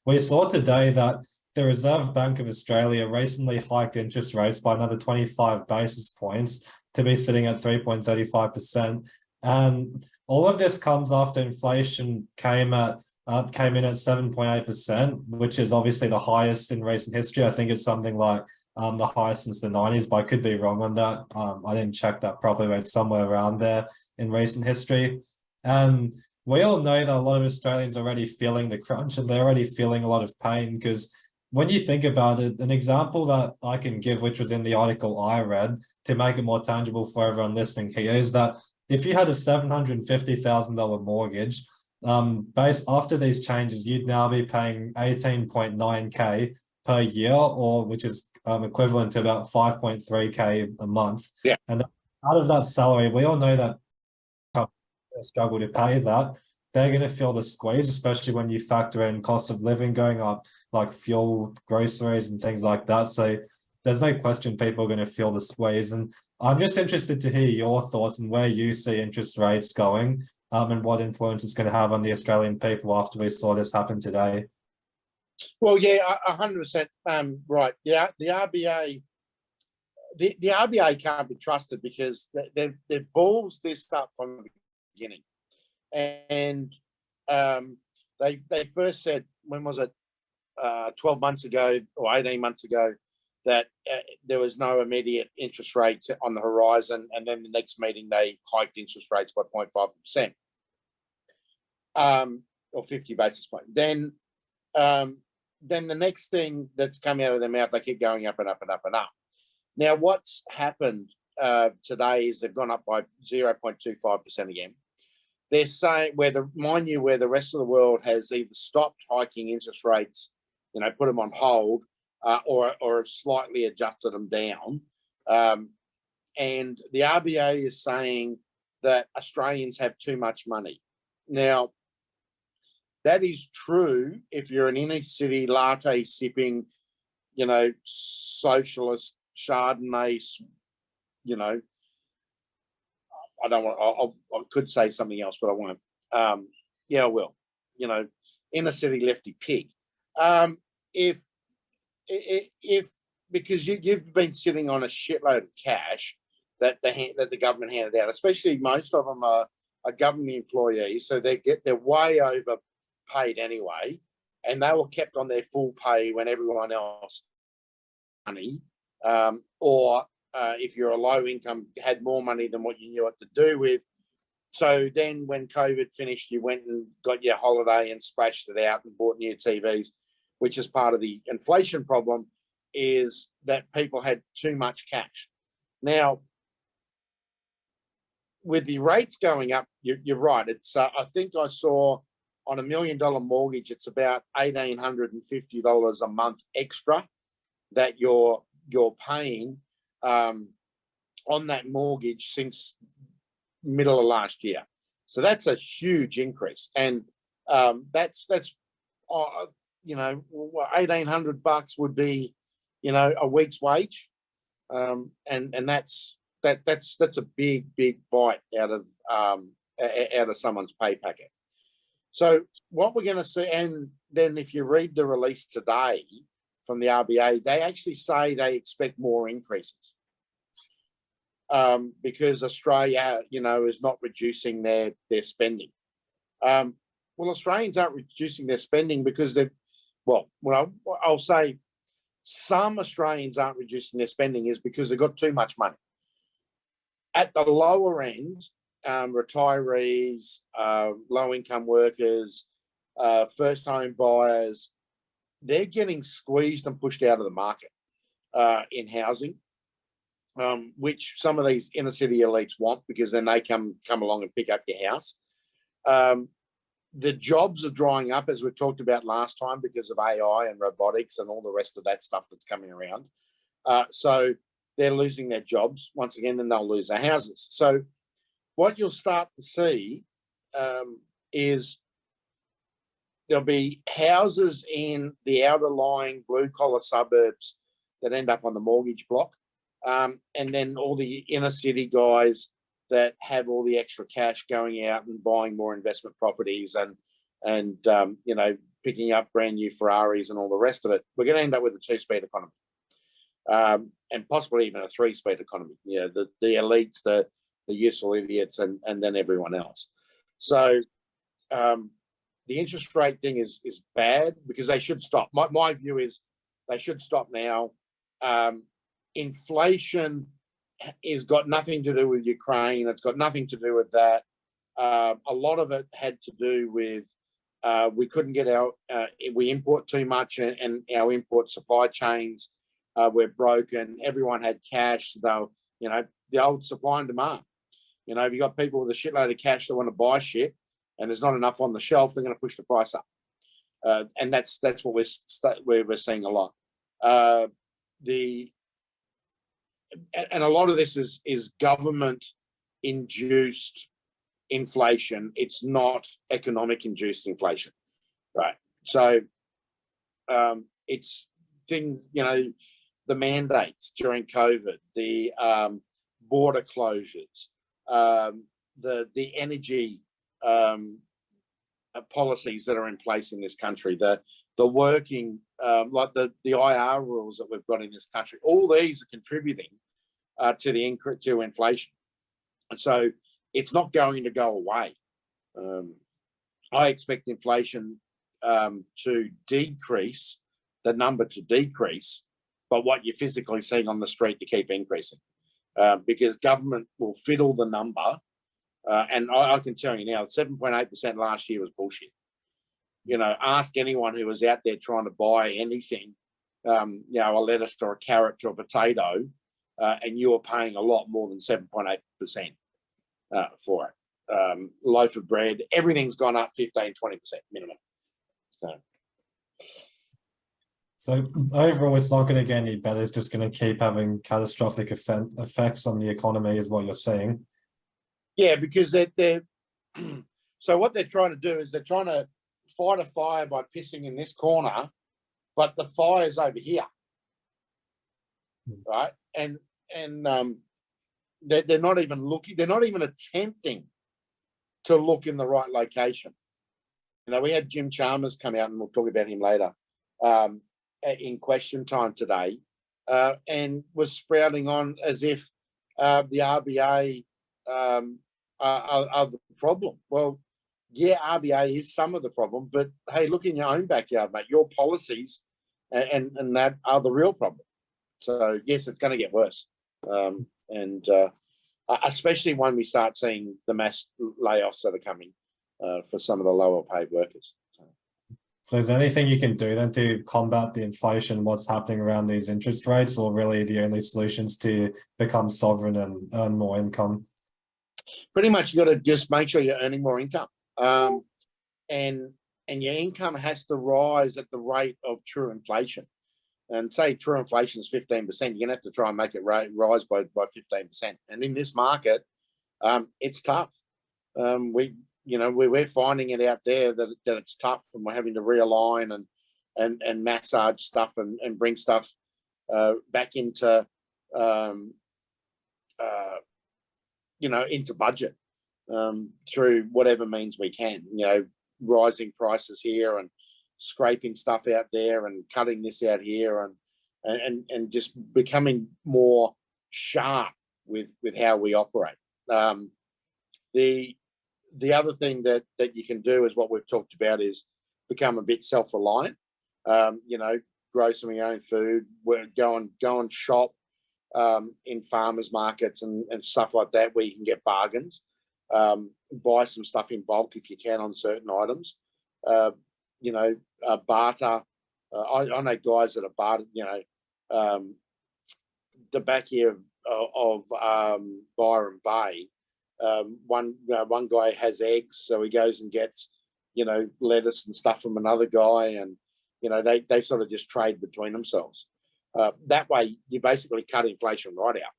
we saw today that the Reserve Bank of Australia recently hiked interest rates by another 25 basis points to be sitting at 3.35%. And all of this comes after inflation came in at 7.8%, which is obviously the highest in recent history. I think it's something like the highest since the 90s, but I could be wrong on that. I didn't check that properly, but it's somewhere around there in recent history. And we all know that a lot of Australians are already feeling the crunch and they're already feeling a lot of pain, because when you think about it, an example that I can give, which was in the article I read, to make it more tangible for everyone listening here, is that if you had a $750,000 mortgage, based after these changes, you'd now be paying 18.9K per year, or which is equivalent to about 5.3K a month. Yeah. And out of that salary, we all know that struggle to pay that. They're going to feel the squeeze, especially when you factor in cost of living going up, like fuel, groceries, and things like that. So there's no question people are going to feel the squeeze. And I'm just interested to hear your thoughts and where you see interest rates going, and what influence it's going to have on the Australian people after we saw this happen today. Well, yeah, 100% right. Yeah, the RBA can't be trusted because they've balls this up from the beginning. And they first said, when was it, 12 months ago or 18 months ago, that there was no immediate interest rates on the horizon, and then the next meeting they hiked interest rates by 0.5%, or 50 basis points. Then the next thing that's coming out of their mouth, they keep going up and up and up and up. Now, what's happened today is they've gone up by 0.25% again. They're saying, mind you, where the rest of the world has either stopped hiking interest rates, put them on hold, or slightly adjusted them down. And the RBA is saying that Australians have too much money. Now, that is true if you're an inner city latte sipping, socialist Chardonnay, I don't want. I could say something else, but I won't. Yeah, I will. Inner city lefty pig. If because you've been sitting on a shitload of cash that the government handed out, especially most of them are government employees, so they're way overpaid anyway, and they were kept on their full pay when everyone else money, or if you're a low income, had more money than what you knew what to do with. So then when COVID finished, you went and got your holiday and splashed it out and bought new TVs, which is part of the inflation problem, is that people had too much cash. Now, with the rates going up, you're right. It's I think I saw on $1 million mortgage, it's about $1,850 a month extra that you're paying on that mortgage since middle of last year. So that's a huge increase, and that's $1,800 would be a week's wage, and that's a big bite out of someone's pay packet. So what we're going to see, and then if you read the release today from the RBA, they actually say they expect more increases, because Australia, is not reducing their spending. Well, Australians aren't reducing their spending because I'll say some Australians aren't reducing their spending is because they've got too much money. At the lower end, retirees, low-income workers, first-home buyers, they're getting squeezed and pushed out of the market in housing, which some of these inner-city elites want, because then they come along and pick up your house. The jobs are drying up, as we talked about last time, because of AI and robotics and all the rest of that stuff that's coming around. So they're losing their jobs once again, and they'll lose their houses. So what you'll start to see is there'll be houses in the outer lying blue collar suburbs that end up on the mortgage block, and then all the inner city guys that have all the extra cash going out and buying more investment properties and picking up brand new Ferraris and all the rest of it, we're going to end up with a two-speed economy, and possibly even a three-speed economy. You know, the elites, the useful idiots, and then everyone else. So the interest rate thing is bad because they should stop. My view is they should stop now. Inflation has got nothing to do with Ukraine. It's got nothing to do with that. A lot of it had to do with we couldn't get we import too much, and our import supply chains were broken. Everyone had cash, though, you know, the old supply and demand. You know, if you got people with a shitload of cash that want to buy shit and there's not enough on the shelf, they're going to push the price up. And that's what we're seeing a lot. And a lot of this is government induced inflation. It's not economic induced inflation, right? So it's things, you know, the mandates during COVID, the border closures, the energy policies that are in place in this country, the working, like the IR rules that we've got in this country, all these are contributing to the increase to inflation. And so it's not going to go away. I expect inflation to decrease, the number to decrease, but what you're physically seeing on the street to keep increasing, because government will fiddle the number. And I can tell you now, 7.8% last year was bullshit. You know, ask anyone who was out there trying to buy anything, you know, a lettuce or a carrot or a potato, and you were paying a lot more than 7.8% for it. Loaf of bread, everything's gone up 15, 20% minimum. So overall, it's not going to get any better. It's just going to keep having catastrophic effects on the economy, is what you're saying. Yeah, because they're so what they're trying to do is they're trying to fight a fire by pissing in this corner, but the fire's over here, right? And they're not even looking. They're not even attempting to look in the right location. You know, we had Jim Chalmers come out, and we'll talk about him later, in question time today, and was sprouting on as if the RBA are the problem. Well, yeah, RBA is some of the problem, but hey, look in your own backyard, mate. Your policies and that are the real problem. So yes, it's going to get worse, and especially when we start seeing the mass layoffs that are coming for some of the lower paid workers. So is there anything you can do then to combat the inflation, what's happening around these interest rates, or really the only solutions to become sovereign and earn more income? Pretty much, you got to just make sure you're earning more income, and your income has to rise at the rate of true inflation. And say true inflation is 15%, you're gonna have to try and make it rise by 15%. And in this market, it's tough. We're finding it out there that it's tough, and we're having to realign and massage stuff and bring stuff back into into budget through whatever means we can. You know, rising prices here and scraping stuff out there and cutting this out here and just becoming more sharp with how we operate. The other thing that you can do is what we've talked about is become a bit self-reliant. Grow some of your own food, go and shop in farmers markets and stuff like that where you can get bargains. Buy some stuff in bulk if you can on certain items. Barter. I know guys that are bartered. The back here of Byron Bay. One guy has eggs, so he goes and gets, lettuce and stuff from another guy, and they sort of just trade between themselves. That way, you basically cut inflation right out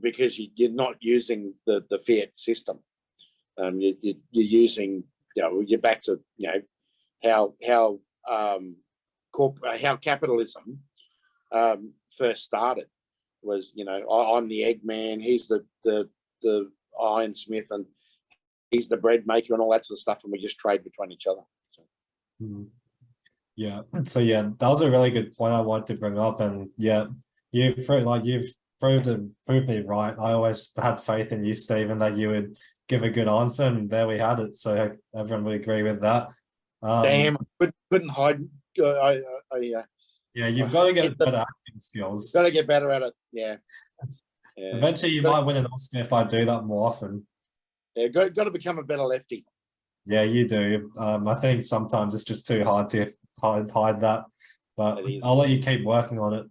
because you're not using the fiat system. You're using, you're back to how capitalism first started. Was I'm the egg man, he's the ironsmith, and he's the bread maker and all that sort of stuff, and we just trade between each other. Mm. Yeah. So yeah, that was a really good point I wanted to bring up, and yeah, you've proved me right. I always had faith in you, Stephen, that you would give a good answer, and there we had it. So everyone would agree with that. Damn, couldn't hide. Yeah, you've got to Hit get better acting skills. got to get better at it. Yeah, yeah. Eventually, you might win an Oscar if I do that more often. Yeah, got to become a better lefty. Yeah, you do. I think sometimes it's just too hard to hide that, but It is. I'll let you keep working on it.